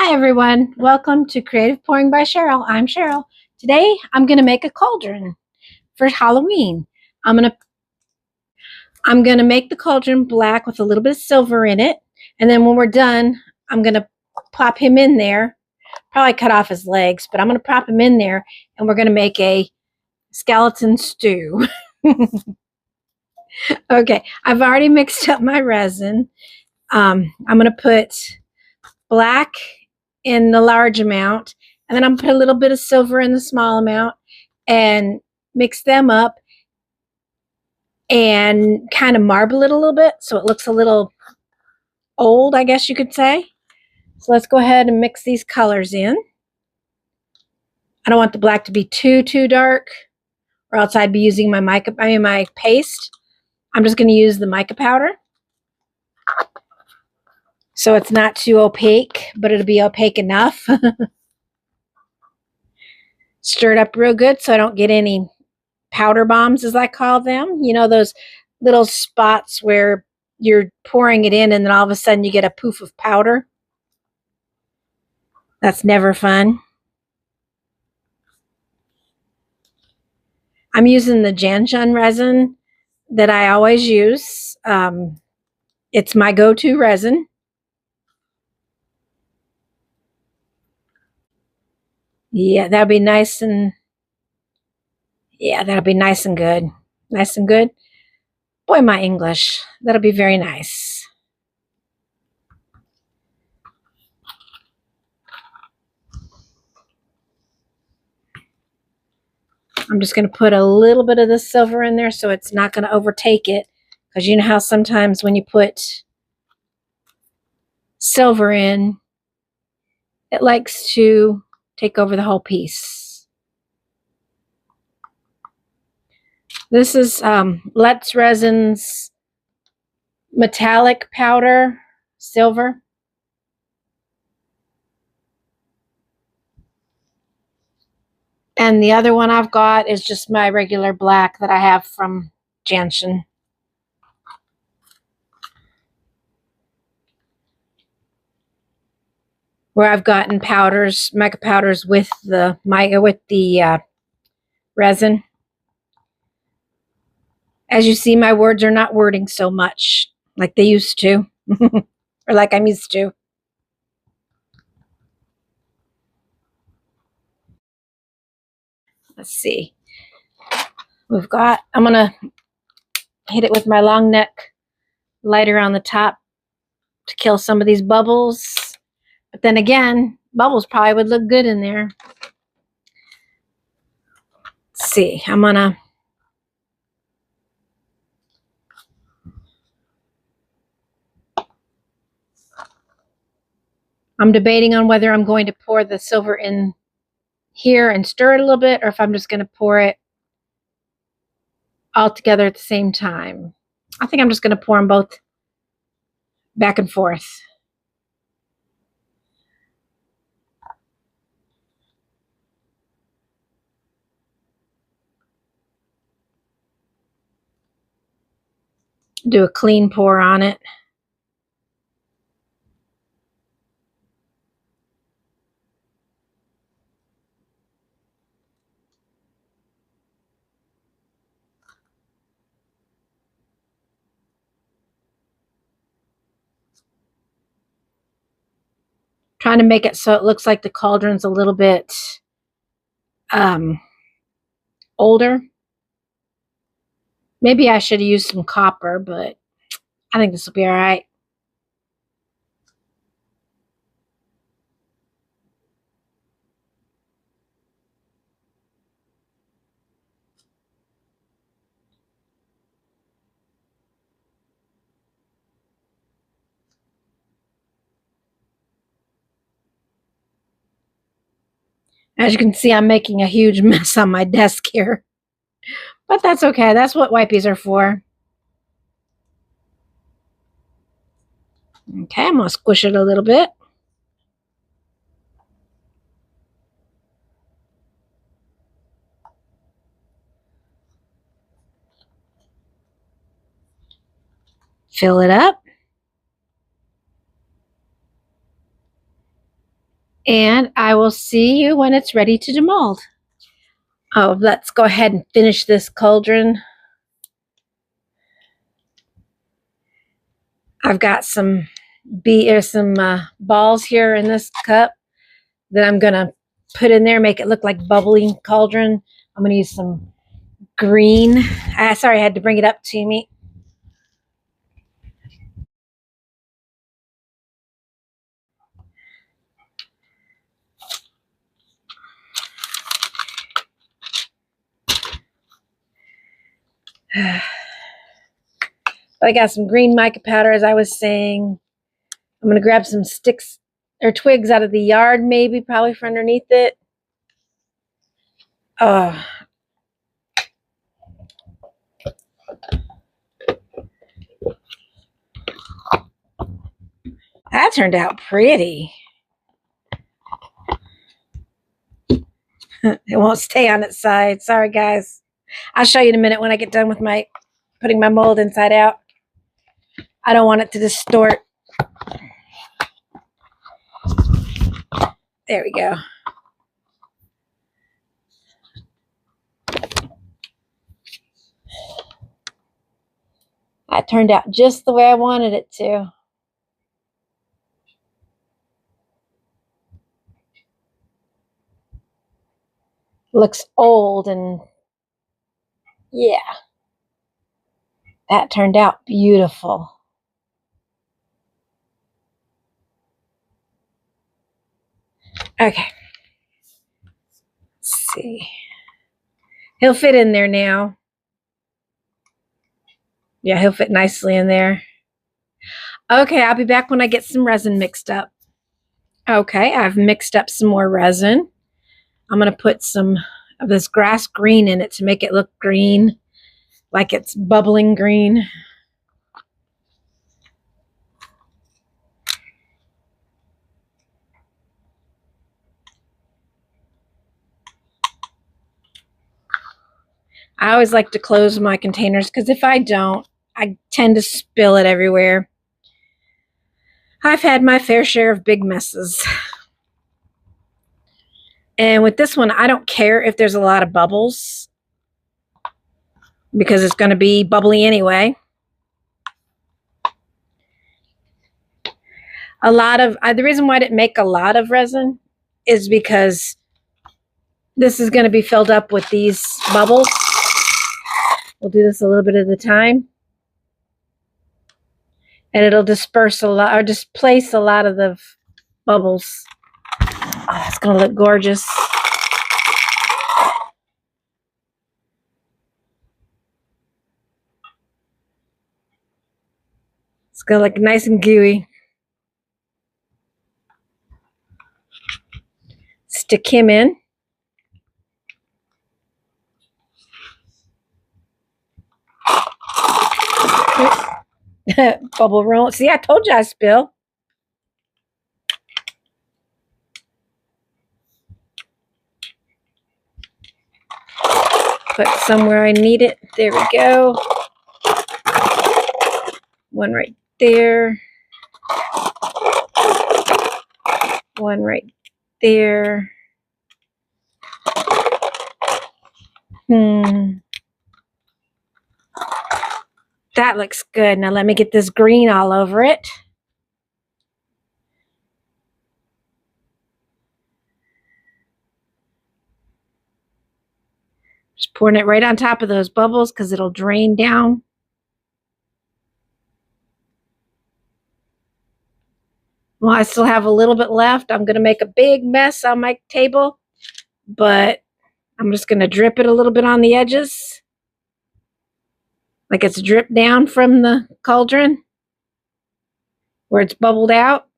Hi everyone, welcome to Creative Pouring by Cheryl. I'm Cheryl. Today I'm going to make a cauldron for Halloween. I'm going to make the cauldron black with a little bit of silver in it, and then when we're done, I'm going to plop him in there. Probably cut off his legs, but I'm going to prop him in there, and we're going to make a skeleton stew. Okay, I've already mixed up my resin. I'm going to put black in the large amount, and then I'm going to put a little bit of silver in the small amount and mix them up and kind of marble it a little bit so it looks a little old, I guess you could say. So let's go ahead and mix these colors in. I don't want the black to be too dark, or else I'd be using my my paste. I'm just going to use the mica powder, so it's not too opaque, but it'll be opaque enough. Stir it up real good so I don't get any powder bombs, as I call them. You know, those little spots where you're pouring it in and then all of a sudden you get a poof of powder. That's never fun. I'm using the Janshun resin that I always use. It's my go-to resin. Yeah, that'll be nice and good. Nice and good. Boy, my English. That'll be very nice. I'm just going to put a little bit of the silver in there so it's not going to overtake it. Because you know how sometimes when you put silver in, it likes to take over the whole piece. This is Let's Resin's metallic powder, silver. And the other one I've got is just my regular black that I have from Janshun. Where I've gotten powders, mica powders with the resin. As you see, my words are not wording so much like they used to, or like I'm used to. Let's see. I'm going to hit it with my long neck lighter on the top to kill some of these bubbles. But then again, bubbles probably would look good in there. Let's see. I'm debating on whether I'm going to pour the silver in here and stir it a little bit, or if I'm just going to pour it all together at the same time. I think I'm just going to pour them both back and forth. Do a clean pour on it. Trying to make it so it looks like the cauldron's a little bit older. Maybe I should have used some copper, but I think this will be all right. As you can see, I'm making a huge mess on my desk here. But that's okay. That's what wipes are for. Okay, I'm going to squish it a little bit. Fill it up. And I will see you when it's ready to demold. Oh, let's go ahead and finish this cauldron. I've got some balls here in this cup that I'm going to put in there, make it look like bubbling cauldron. I'm going to use some green. Sorry, I had to bring it up to me. I got some green mica powder, as I was saying. I'm going to grab some sticks or twigs out of the yard, maybe, probably for underneath it. Oh. That turned out pretty. It won't stay on its side. Sorry, guys. I'll show you in a minute when I get done with putting my mold inside out. I don't want it to distort. There we go. That turned out just the way I wanted it to. Looks old, and yeah, that turned out beautiful. Okay. Let's see. He'll fit in there now. Yeah, he'll fit nicely in there. Okay, I'll be back when I get some resin mixed up. Okay, I've mixed up some more resin. I'm going to put some of this grass green in it to make it look green, like it's bubbling green. I always like to close my containers because if I don't, I tend to spill it everywhere. I've had my fair share of big messes. And with this one, I don't care if there's a lot of bubbles because it's going to be bubbly anyway. The reason why I didn't make a lot of resin is because this is going to be filled up with these bubbles. We'll do this a little bit at a time. And it'll disperse a lot, or displace a lot of the bubbles. Oh, it's going to look gorgeous. It's going to look nice and gooey. Stick him in. Bubble roll. See, I told you I spill. Put somewhere I need it. There we go. One right there. One right there. That looks good. Now let me get this green all over it. Just pouring it right on top of those bubbles because it'll drain down. Well, I still have a little bit left. I'm going to make a big mess on my table, but I'm just going to drip it a little bit on the edges, like it's dripped down from the cauldron where it's bubbled out.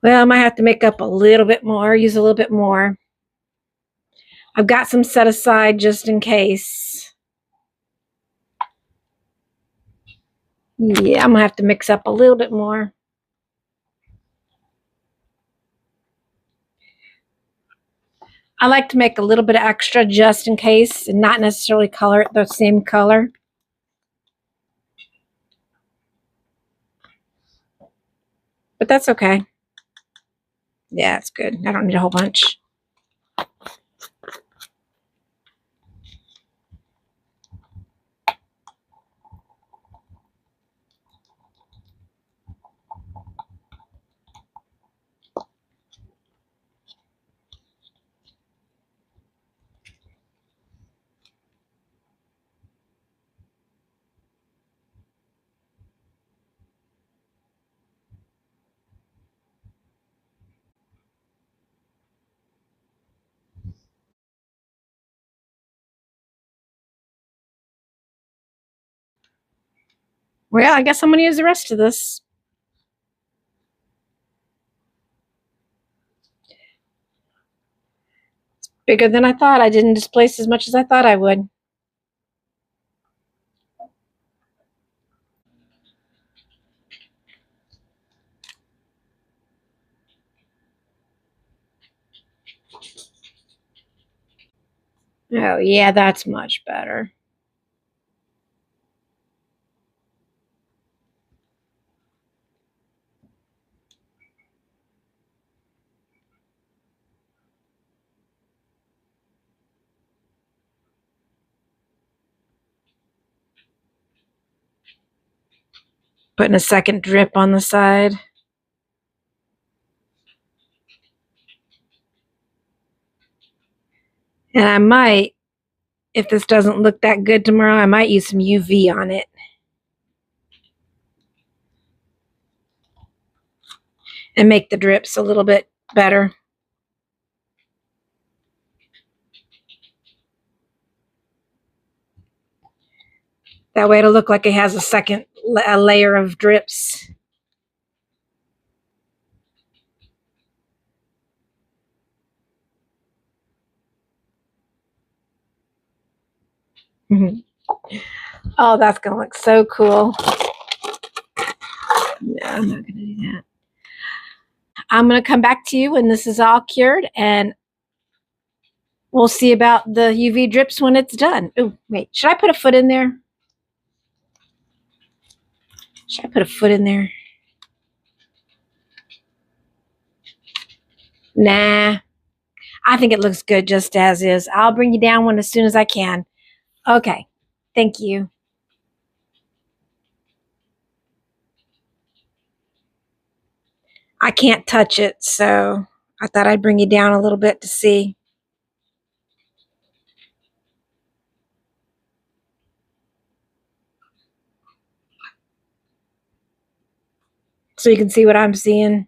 Well, I might have to make up a little bit more, use a little bit more. I've got some set aside just in case. Yeah, I'm gonna have to mix up a little bit more. I like to make a little bit of extra just in case and not necessarily color it the same color. But that's okay. Yeah, it's good. I don't need a whole bunch. Well, I guess I'm going to use the rest of this. It's bigger than I thought. I didn't displace as much as I thought I would. Oh, yeah, that's much better. Putting a second drip on the side. And I might, if this doesn't look that good tomorrow, I might use some UV on it. And make the drips a little bit better. That way it'll look like it has a second layer of drips. Oh, that's going to look so cool. No, I'm not going to do that. I'm going to come back to you when this is all cured, and we'll see about the UV drips when it's done. Oh, wait. Should I put a foot in there? Should I put a foot in there? Nah. I think it looks good just as is. I'll bring you down one as soon as I can. Okay. Thank you. I can't touch it, so I thought I'd bring you down a little bit to see. So you can see what I'm seeing.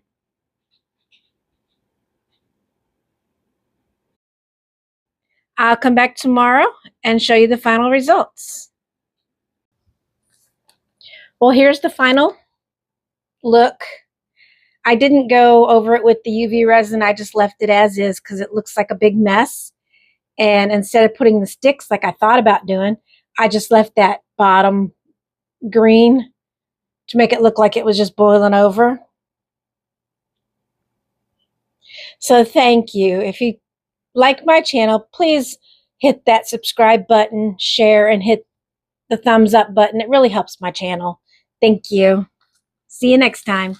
I'll come back tomorrow and show you the final results. Well, here's the final look. I didn't go over it with the UV resin. I just left it as is because it looks like a big mess. And instead of putting the sticks like I thought about doing, I just left that bottom green to make it look like it was just boiling over. So thank you. If you like my channel, please hit that subscribe button, share, and hit the thumbs up button. It really helps my channel. Thank you. See you next time.